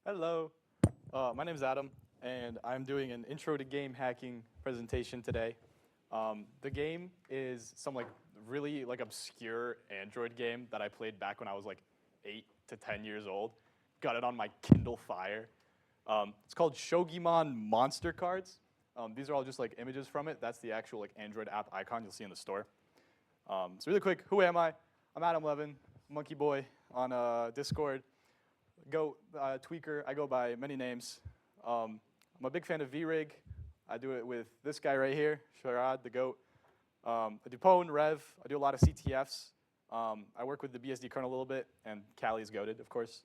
Hello, my name is Adam, and I'm doing an intro to game hacking presentation today. The game is some really obscure Android game that I played back when I was like 8 to 10 years old. Got it on my Kindle Fire. It's called Shogimon Monster Cards. These are all just like images from it. That's the actual like Android app icon you'll see in the store. So really quick, who am I? I'm Adam Levin, Monkey Boy on Discord. Goat, tweaker, I go by many names. I'm a big fan of VRig. I do it with this guy right here, Sharad, the goat. I do Pwn, Rev, I do a lot of CTFs. I work with the BSD kernel a little bit, and Callie's goated, of course.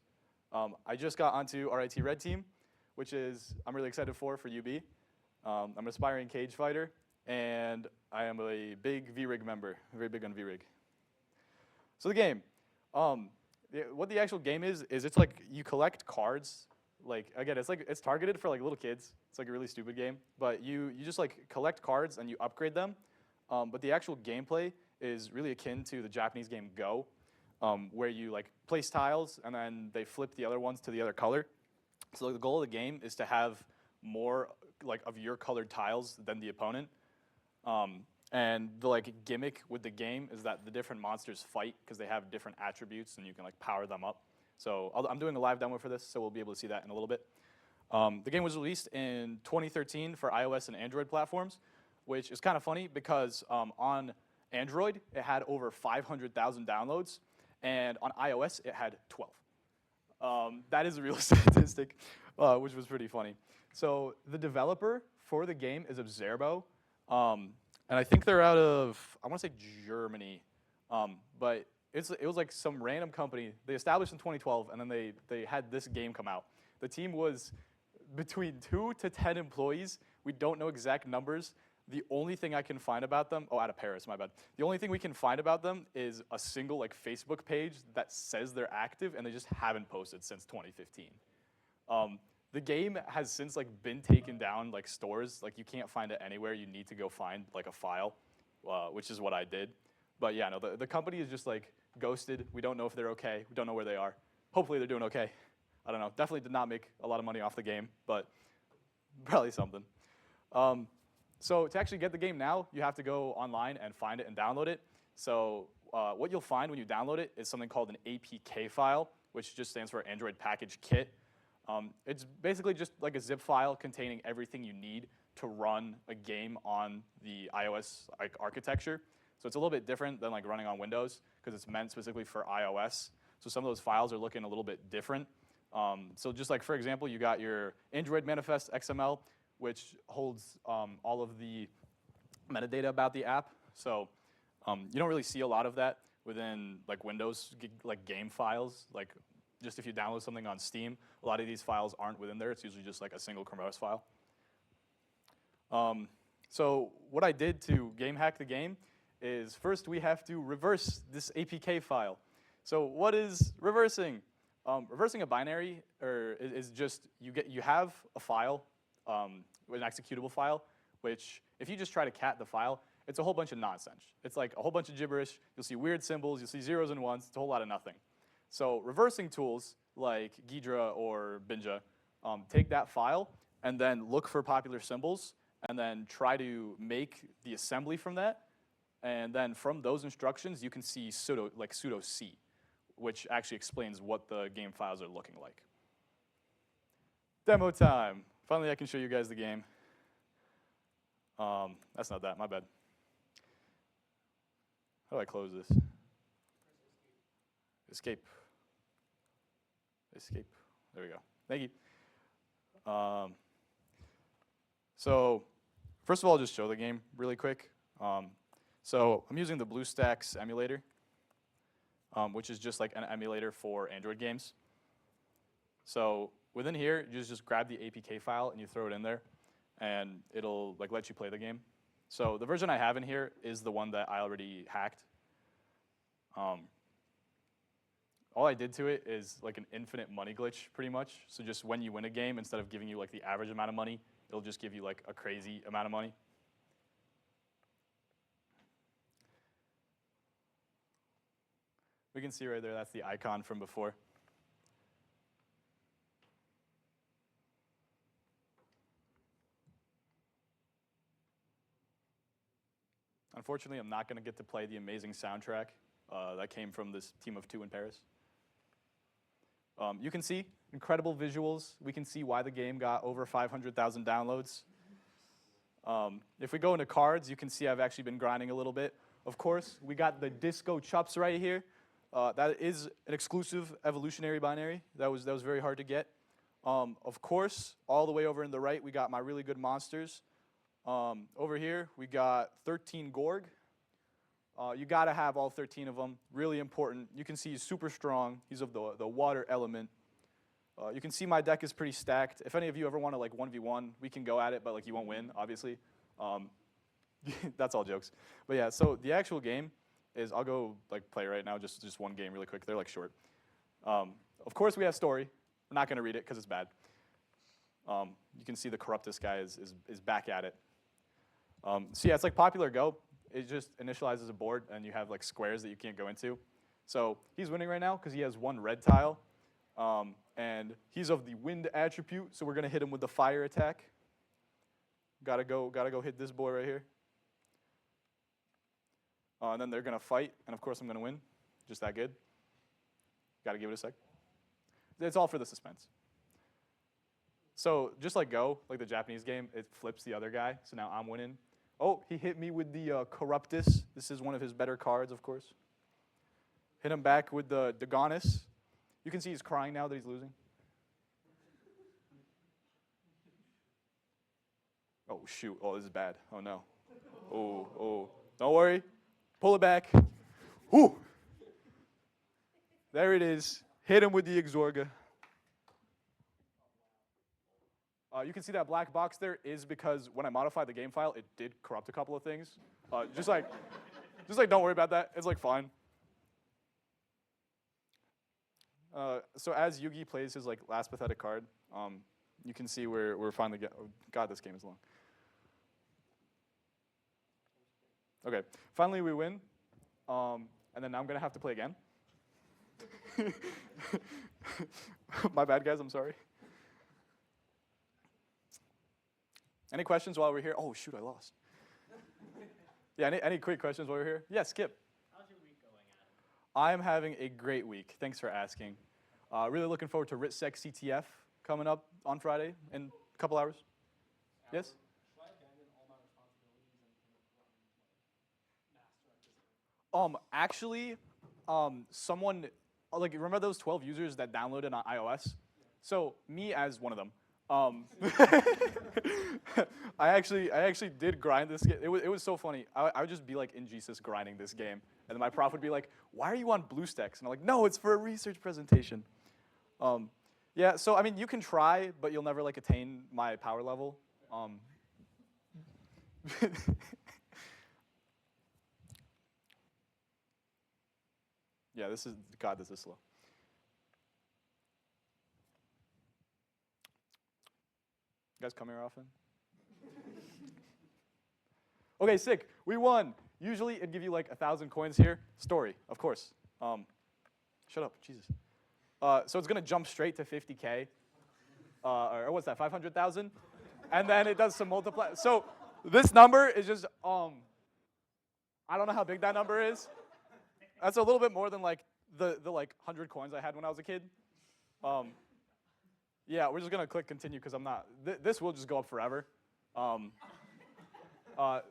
I just got onto RIT Red Team, which I'm really excited for UB. I'm an aspiring cage fighter, and I am a big VRig member, very big on VRig. So the game. What the actual game is it's like you collect cards. Like again, it's targeted for like little kids. It's like a really stupid game, but you just like collect cards and you upgrade them. But the actual gameplay is really akin to the Japanese game Go, where you like place tiles and then they flip the other ones to the other color. So the goal of the game is to have more like of your colored tiles than the opponent. And the like gimmick with the game is that the different monsters fight because they have different attributes and you can like power them up. So I'm doing a live demo for this, so we'll be able to see that in a little bit. The game was released in 2013 for iOS and Android platforms, which is kind of funny because on Android it had over 500,000 downloads, and on iOS it had 12. That is a real statistic, which was pretty funny. So the developer for the game is Observo. And I think they're out of, I want to say Germany, but it was like some random company. They established in 2012, and then they had this game come out. The team was between 2 to 10 employees. We don't know exact numbers. The only thing I can find about them, out of Paris, my bad. The only thing we can find about them is a single like Facebook page that says they're active, and they just haven't posted since 2015. The game has since like been taken down like stores. Like you can't find it anywhere. You need to go find like a file, which is what I did. But yeah, no, the company is just like ghosted. We don't know if they're okay. We don't know where they are. Hopefully they're doing okay. I don't know. Definitely did not make a lot of money off the game, but probably something. So to actually get the game now, you have to go online and find it and download it. So what you'll find when you download it is something called an APK file, which just stands for Android Package Kit. It's basically just like a zip file containing everything you need to run a game on the iOS like architecture. So it's a little bit different than like running on Windows because it's meant specifically for iOS. So some of those files are looking a little bit different. So just like for example, you got your Android manifest XML, which holds all of the metadata about the app. So you don't really see a lot of that within like Windows like game files. Like just if you download something on Steam, a lot of these files aren't within there. It's usually just like a single Chrome file. So what I did to game hack the game is first we have to reverse this APK file. So what is reversing? Reversing a binary is just you have a file, an executable file, which if you just try to cat the file, it's a whole bunch of nonsense. It's like a whole bunch of gibberish. You'll see weird symbols. You'll see zeros and ones. It's a whole lot of nothing. So reversing tools like Ghidra or Binja take that file and then look for popular symbols and then try to make the assembly from that. And then from those instructions, you can see sudo C, which actually explains what the game files are looking like. Demo time. Finally, I can show you guys the game. That's not that, my bad. How do I close this? Escape. Escape. There we go. Thank you. So first of all, I'll just show the game really quick. So I'm using the BlueStacks emulator, which is just like an emulator for Android games. So within here, you just grab the APK file and you throw it in there, and it'll like let you play the game. So the version I have in here is the one that I already hacked. All I did to it is like an infinite money glitch, pretty much. So just when you win a game, instead of giving you like the average amount of money, it'll just give you like a crazy amount of money. We can see right there, that's the icon from before. Unfortunately, I'm not going to get to play the amazing soundtrack that came from this team of 2 in Paris. You can see incredible visuals. We can see why the game got over 500,000 downloads. If we go into cards, you can see I've actually been grinding a little bit. Of course, we got the Disco Chups right here. That is an exclusive evolutionary binary. That was very hard to get. Of course, all the way over in the right, we got my really good monsters. Over here, we got 13 Gorg. You gotta have all 13 of them, really important. You can see he's super strong. He's of the water element. You can see my deck is pretty stacked. If any of you ever want to like 1v1, we can go at it, but like you won't win, obviously. That's all jokes. But yeah, so the actual game is, I'll go like play right now, just one game really quick. They're like short. Of course we have story. We're not gonna read it because it's bad. You can see the Corruptus guy is back at it. So yeah, it's like Popular Go. It just initializes a board, and you have like squares that you can't go into. So he's winning right now because he has 1 red tile, and he's of the wind attribute. So we're gonna hit him with the fire attack. Gotta go hit this boy right here. And then they're gonna fight, and of course I'm gonna win. Just that good. Gotta give it a sec. It's all for the suspense. So just like Go, like the Japanese game, it flips the other guy. So now I'm winning. Oh, he hit me with the Corruptus. This is one of his better cards, of course. Hit him back with the Dagonis. You can see he's crying now that he's losing. Oh, shoot. Oh, this is bad. Oh, no. Oh. Don't worry. Pull it back. Whew. There it is. Hit him with the Exorga. You can see that black box there is because when I modified the game file, it did corrupt a couple of things. Just like don't worry about that. It's like fine. So as Yugi plays his like last pathetic card, you can see we're finally God, this game is long. Okay, finally we win, and then I'm gonna have to play again. My bad, guys. I'm sorry. Any questions while we're here? Oh, shoot, I lost. Yeah, any quick questions while we're here? Yeah, Skip. How's your week going, Adam? I'm having a great week. Thanks for asking. Really looking forward to RITSEC CTF coming up on Friday in a couple hours. Adam, Yes? should I abandon all my responsibilities and master at this game? Actually, someone, like, remember those 12 users that downloaded on iOS? Yeah. So me as one of them. I actually did grind this game. It was so funny. I would just be like in Jesus grinding this game, and then my prof would be like, "Why are you on BlueStacks?" And I'm like, "No, it's for a research presentation." Yeah. So I mean, you can try, but you'll never like attain my power level. Yeah. This is slow. You guys come here often? Okay, sick. We won. Usually it'd give you like 1,000 coins here. Story, of course. Shut up, Jesus. So it's gonna jump straight to 50K. Or what's that, 500,000? And then it does some multiply. So this number is just, I don't know how big that number is. That's a little bit more than like the like 100 coins I had when I was a kid. Yeah, we're just gonna click continue because I'm not. This will just go up forever.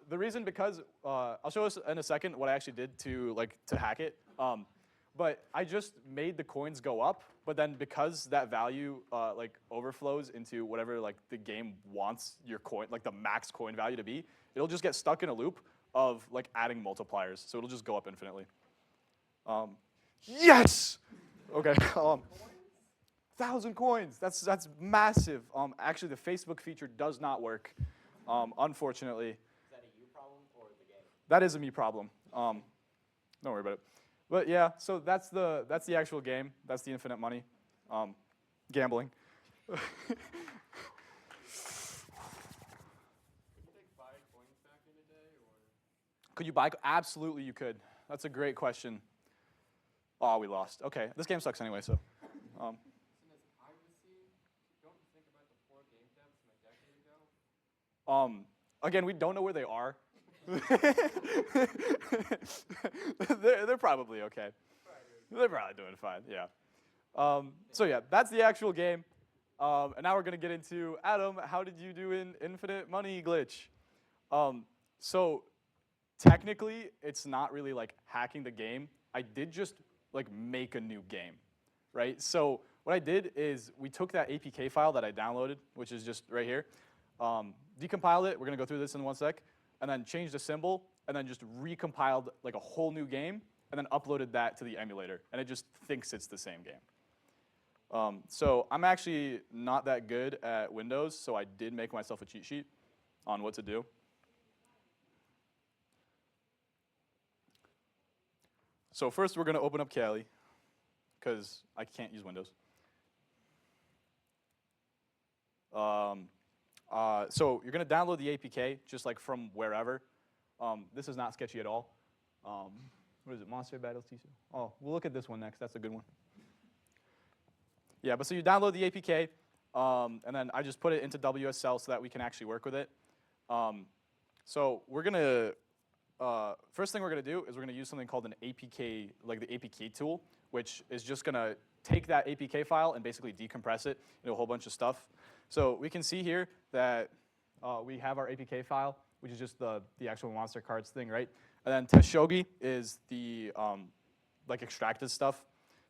The reason because I'll show us in a second what I actually did to hack it. But I just made the coins go up. But then because that value like overflows into whatever like the game wants your coin, like the max coin value to be, it'll just get stuck in a loop of like adding multipliers. So it'll just go up infinitely. Yes. Okay. 1,000 coins. That's massive. Actually, the Facebook feature does not work, unfortunately. Is that a you problem or the game? That is a me problem. Don't worry about it. But yeah, so that's the actual game. That's the infinite money. Gambling. Could you take 5 coins back in a day, or? Could you buy? Absolutely, you could. That's a great question. Oh, we lost. Okay, this game sucks anyway. So. Don't you think about the poor game devs from a decade ago? Again, we don't know where they are. they're probably okay. They're probably doing fine, yeah. So yeah, that's the actual game. And now we're gonna get into, Adam, how did you do in Infinite Money Glitch? So technically, it's not really like hacking the game. I did just like make a new game, right? So what I did is we took that APK file that I downloaded, which is just right here, decompiled it. We're gonna go through this in one sec, and then changed the symbol, and then just recompiled like a whole new game, and then uploaded that to the emulator, and it just thinks it's the same game. So I'm actually not that good at Windows, so I did make myself a cheat sheet on what to do. So first we're gonna open up Kali, because I can't use Windows. So you're gonna download the APK just like from wherever. This is not sketchy at all. What is it, Monster Battles TC? Oh, we'll look at this one next, that's a good one. Yeah, but so you download the APK, and then I just put it into WSL so that we can actually work with it. So we're gonna, first thing we're gonna do is we're gonna use something called an APK, like the APK tool, which is just gonna take that APK file and basically decompress it into a whole bunch of stuff. So we can see here that we have our APK file, which is just the actual monster cards thing, right? And then test shogi is the like extracted stuff.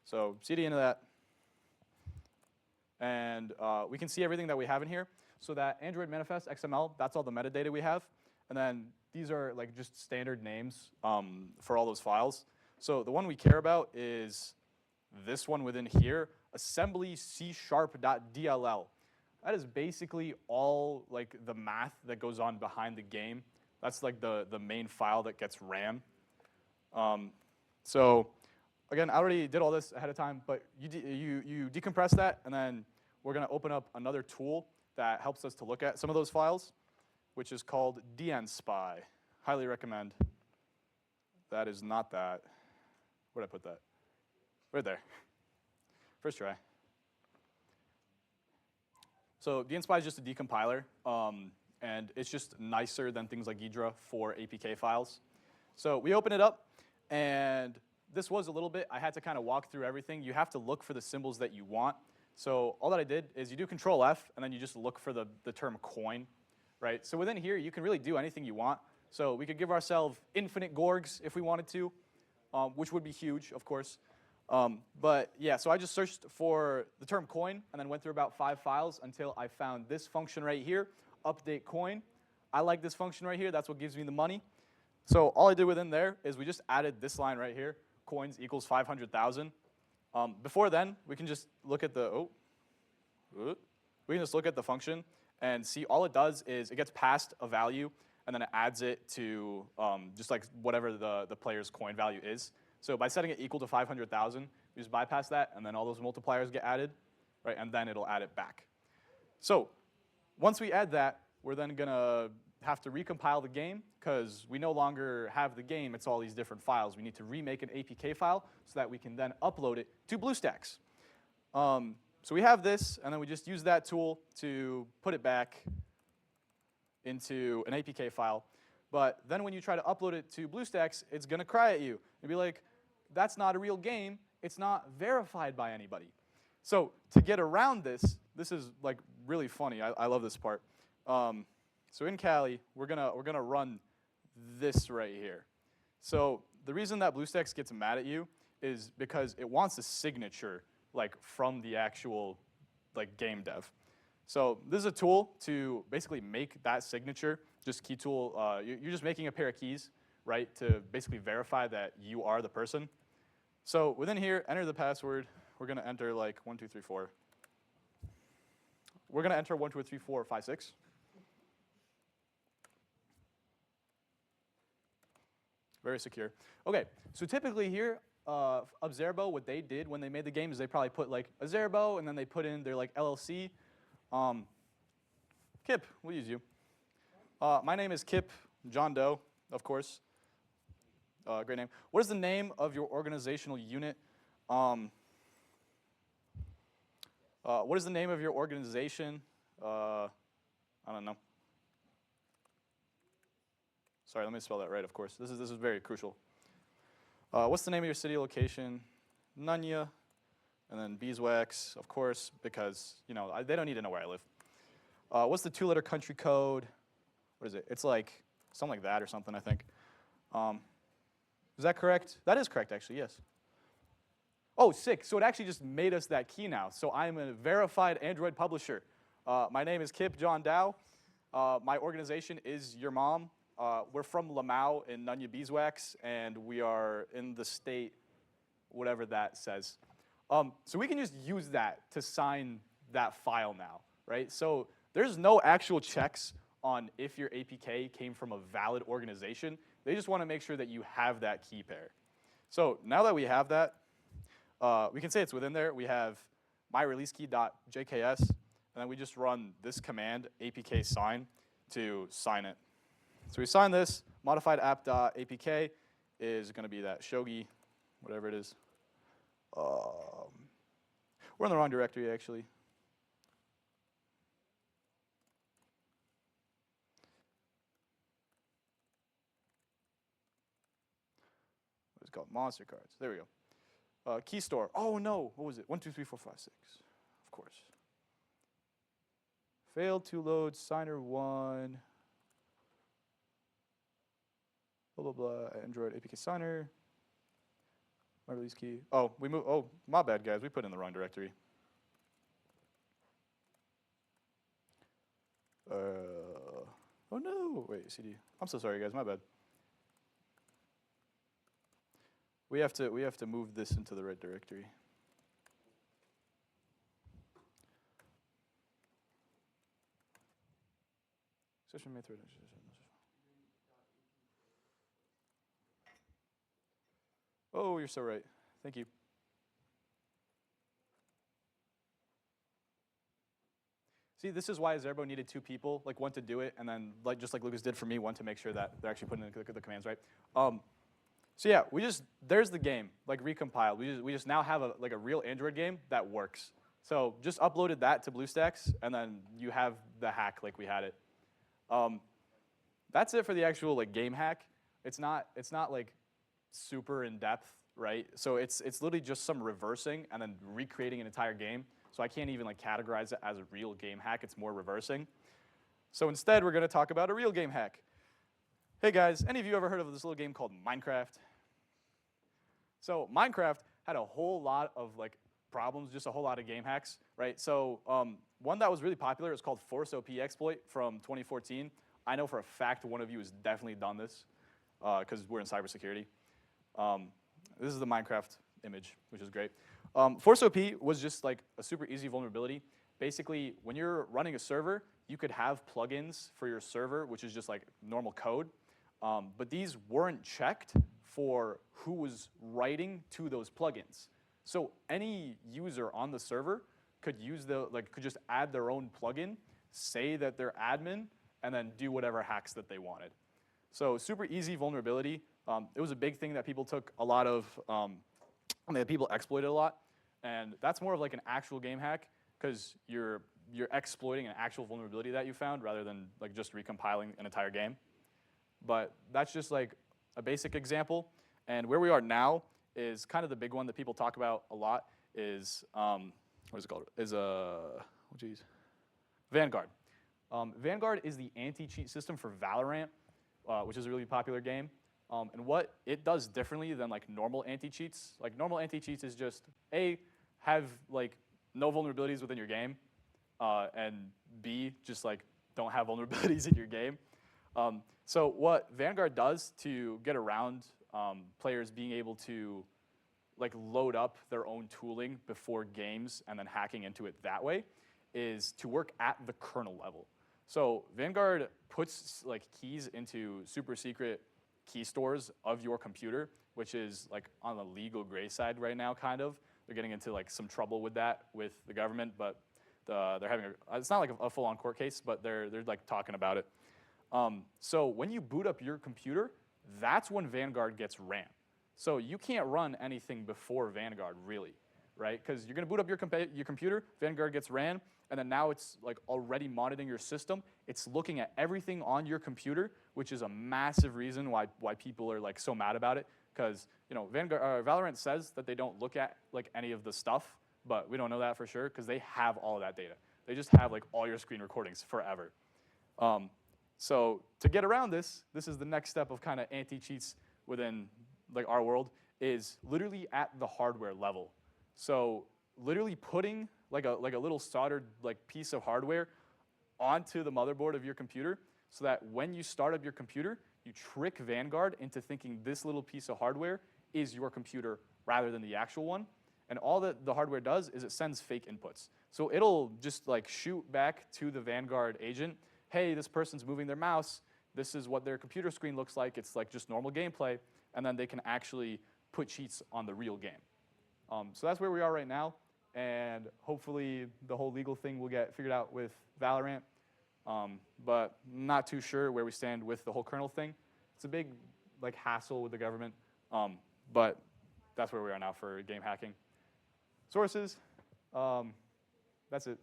So cd into that. And we can see everything that we have in here. So that Android manifest XML, that's all the metadata we have. And then these are like just standard names for all those files. So the one we care about is this one within here, assembly C#.dll. That is basically all like the math that goes on behind the game. That's like the main file that gets ran. So again, I already did all this ahead of time, but you decompress that, and then we're gonna open up another tool that helps us to look at some of those files, which is called dnspy. Highly recommend. That is not that. Where'd I put that? Right there. First try. So dnspy is just a decompiler, and it's just nicer than things like Ghidra for APK files. So we open it up, and this was a little bit, I had to kind of walk through everything. You have to look for the symbols that you want. So all that I did is you do Control F, and then you just look for the term coin, right? So within here, you can really do anything you want. So we could give ourselves infinite Gorgs if we wanted to, which would be huge, of course. But yeah, so I just searched for the term coin, and then went through about 5 files until I found this function right here, update coin. I like this function right here. That's what gives me the money. So all I did within there is we just added this line right here, coins equals 500,000. Before then, we can just look at the, we can just look at the function and see all it does is it gets passed a value, and then it adds it to just like whatever the player's coin value is. So by setting it equal to 500,000, we just bypass that, and then all those multipliers get added, right? And then it'll add it back. So once we add that, we're then gonna have to recompile the game, because we no longer have the game, it's all these different files. We need to remake an APK file so that we can then upload it to BlueStacks. So we have this, and then we just use that tool to put it back into an APK file. But then when you try to upload it to BlueStacks, it's gonna cry at you and be like, that's not a real game, it's not verified by anybody. So to get around this, this is like really funny, I love this part. So in Kali, we're gonna run this right here. So the reason that BlueStacks gets mad at you is because it wants a signature like from the actual like game dev. So this is a tool to basically make that signature. Just key tool. You're just making a pair of keys, right, to basically verify that you are the person. So within here, enter the password. We're gonna enter like 1, 2, 3, 4. We're gonna enter 1, 2, 3, 4, 5, 6. Very secure. Okay, so typically here, Observo, what they did when they made the game is they probably put like Observo, and then they put in their like LLC. Kip, we'll use you. My name is Kip John Doe, of course. Great name. What is the name of your organizational unit? What is the name of your organization? I don't know. Sorry, let me spell that right, of course. This is very crucial. What's the name of your city location? Nunya. And then beeswax, of course, because, you know, they don't need to know where I live. What's the 2-letter country code? What is it? It's like something like that or something, I think. Is that correct? That is correct, actually, yes. Oh, sick. So it actually just made us that key now. So I'm a verified Android publisher. My name is Kip John Dow. My organization is Your Mom. We're from Lamau in Nunya Beeswax, and we are in the state, whatever that says. So we can just use that to sign that file now, right? So there's no actual checks on if your APK came from a valid organization. They just want to make sure that you have that key pair. So now that we have that, we can say it's within there. We have myreleasekey.jks, and then we just run this command, apk sign, to sign it. So we sign this. Modified app.apk is going to be that shogi, whatever it is. We're in the wrong directory, actually. It's called monster cards. There we go. Key store. Oh no, what was it? 1, 2, 3, 4, 5, 6. Of course. Failed to load signer 1. Blah blah blah. Android APK signer. My release key. Oh, we moved. Oh, my bad, guys. We put in the wrong directory. Oh no. Wait, CD. I'm so sorry, guys. My bad. We have to move this into the right directory. Session method. Oh, you're so right. Thank you. See, this is why Zerbo needed 2 people, like one to do it, and then just like Lucas did for me, one to make sure that they're actually putting in the commands right. So yeah, there's the game, like recompiled. We just now have a real Android game that works. So just uploaded that to BlueStacks, and then you have the hack like we had it. That's it for the actual like game hack. It's not like super in depth, right? So it's literally just some reversing and then recreating an entire game. So I can't even like categorize it as a real game hack. It's more reversing. So instead, we're going to talk about a real game hack. Hey guys, any of you ever heard of this little game called Minecraft? So Minecraft had a whole lot of like problems, just a whole lot of game hacks, right? So one that was really popular is called Force OP exploit from 2014. I know for a fact one of you has definitely done this because we're in cybersecurity. This is the Minecraft image, which is great. Force OP was just like a super easy vulnerability. Basically, when you're running a server, you could have plugins for your server, which is just like normal code. But these weren't checked for who was writing to those plugins. So any user on the server could could just add their own plugin, say that they're admin, and then do whatever hacks that they wanted. So super easy vulnerability. It was a big thing that people took a lot of, people exploited a lot. And that's more of like an actual game hack because you're exploiting an actual vulnerability that you found rather than like just recompiling an entire game. But that's just like a basic example. And where we are now is kind of the big one that people talk about a lot is, what is it called? Vanguard. Vanguard is the anti-cheat system for Valorant, which is a really popular game. And what it does differently than like normal anti-cheats, like normal anti-cheats is just A, have like no vulnerabilities within your game, and B, just like don't have vulnerabilities in your game. So what Vanguard does to get around players being able to like load up their own tooling before games and then hacking into it that way is to work at the kernel level. So Vanguard puts like keys into super secret key stores of your computer, which is like on the legal gray side right now, kind of. They're getting into like some trouble with that with the government, but they're having it's not like a full-on court case, but they're like talking about it. So when you boot up your computer, that's when Vanguard gets ran. So you can't run anything before Vanguard, really. right? Because you're going to boot up your computer, Vanguard gets ran, and then now it's like already monitoring your system. It's looking at everything on your computer, which is a massive reason why people are like so mad about it. Because Valorant says that they don't look at like any of the stuff, but we don't know that for sure because they have all of that data. They just have like all your screen recordings forever. So to get around this is the next step of kind of anti-cheats within like our world, is literally at the hardware level. So literally putting like a little soldered like piece of hardware onto the motherboard of your computer so that when you start up your computer, you trick Vanguard into thinking this little piece of hardware is your computer rather than the actual one. And all that the hardware does is it sends fake inputs. So it'll just like shoot back to the Vanguard agent, hey, this person's moving their mouse. This is what their computer screen looks like. It's like just normal gameplay. And then they can actually put cheats on the real game. So that's where we are right now. And hopefully the whole legal thing will get figured out with Valorant. But not too sure where we stand with the whole kernel thing. It's a big like hassle with the government. But that's where we are now for game hacking. Sources, that's it.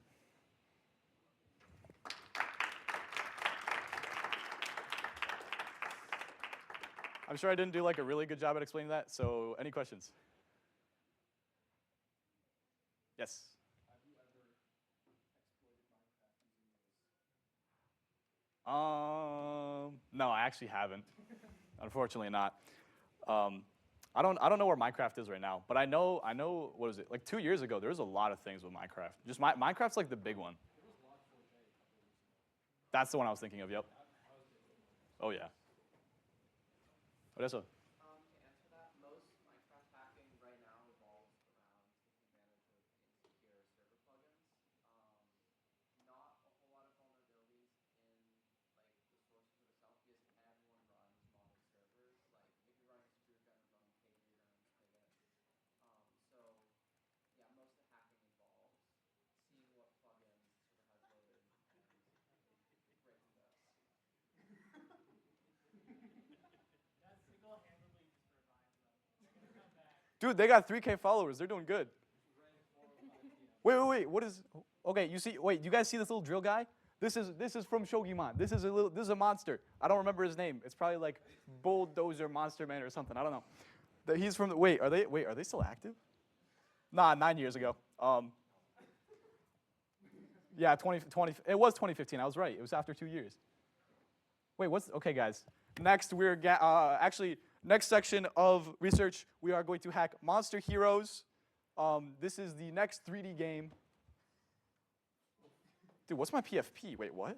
I'm sure I didn't do like a really good job at explaining that, so any questions? Yes? Have you ever exploited Minecraft using this? No, I actually haven't. Unfortunately not. I don't know where Minecraft is right now, but I know, what is it? Like 2 years ago, there was a lot of things with Minecraft. Just Minecraft's like the big one. There was Log4j a couple weeks ago. That's the one I was thinking of, yep. I was getting Oh yeah. Odessa. To answer that, most Minecraft hacking right now revolves around taking advantage of insecure server plugins. Not a whole lot of vulnerabilities in like the source code itself because everyone runs modern servers. Like if you're running Screw, you're gonna run Katie, you're gonna run Spigot. So yeah, most of the hacking involves seeing what plugins the server has loaded and breaking those. That single-handedly just revives them. They're gonna come back. Dude, they got 3K followers. They're doing good. Wait. What is? Okay, you see. Wait, you guys see this little drill guy? This is from Shogiman. This is a monster. I don't remember his name. It's probably like Bulldozer Monster Man or something. I don't know. He's from. Wait, are they still active? Nah, 9 years ago. Yeah, 20. It was 2015. I was right. It was after 2 years. Wait, okay, guys. Next, we're actually next section of research. We are going to hack Monster Heroes. This is the next 3D game. Dude, what's my PFP? Wait, what?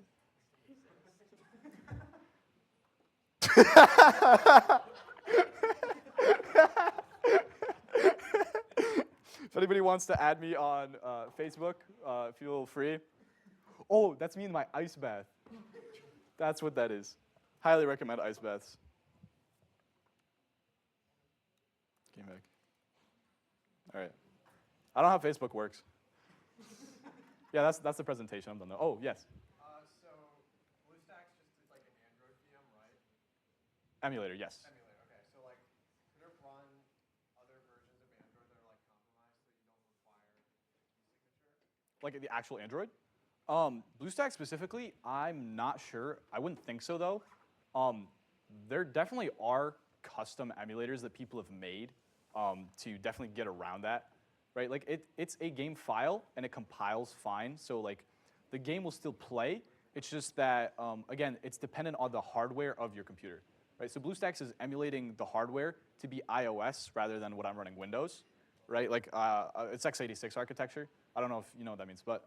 If anybody wants to add me on Facebook, feel free. Oh, that's me in my ice bath. That's what that is. Highly recommend ice baths. Came back. All right. I don't know how Facebook works. Yeah, that's the presentation. I'm done though. Oh, yes. So BlueStacks just is like an Android VM, right? Emulator, yes. Emulator, okay. So like, could it run other versions of Android that are like compromised so you don't require e-signature? Like the actual Android? BlueStacks specifically, I'm not sure. I wouldn't think so though. There definitely are custom emulators that people have made to definitely get around that, right? Like it's a game file and it compiles fine. So like the game will still play. It's just that, again, it's dependent on the hardware of your computer, right? So BlueStacks is emulating the hardware to be iOS rather than what I'm running Windows, right? Like it's x86 architecture. I don't know if you know what that means, but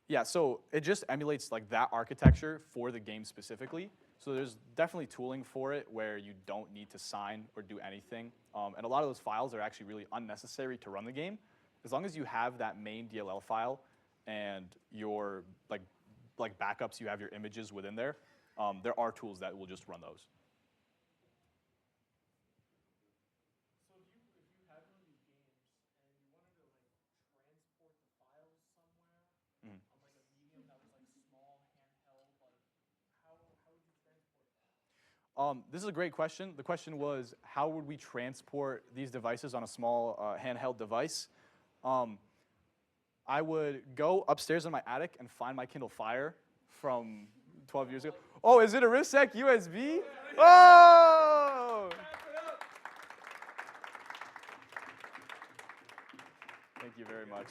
yeah, so it just emulates like that architecture for the game specifically. So there's definitely tooling for it where you don't need to sign or do anything. And a lot of those files are actually really unnecessary to run the game. As long as you have that main DLL file and your like backups, you have your images within there, there are tools that will just run those. So if you had one of these games and you wanted to like transport the files somewhere Mhm. on like a medium that was like small, handheld, like how would you transport This is a great question. The question was, how would we transport these devices on a small handheld device? I would go upstairs in my attic and find my Kindle Fire from 12 years ago. Oh, is it a RITSEC USB? Oh! Thank you very much.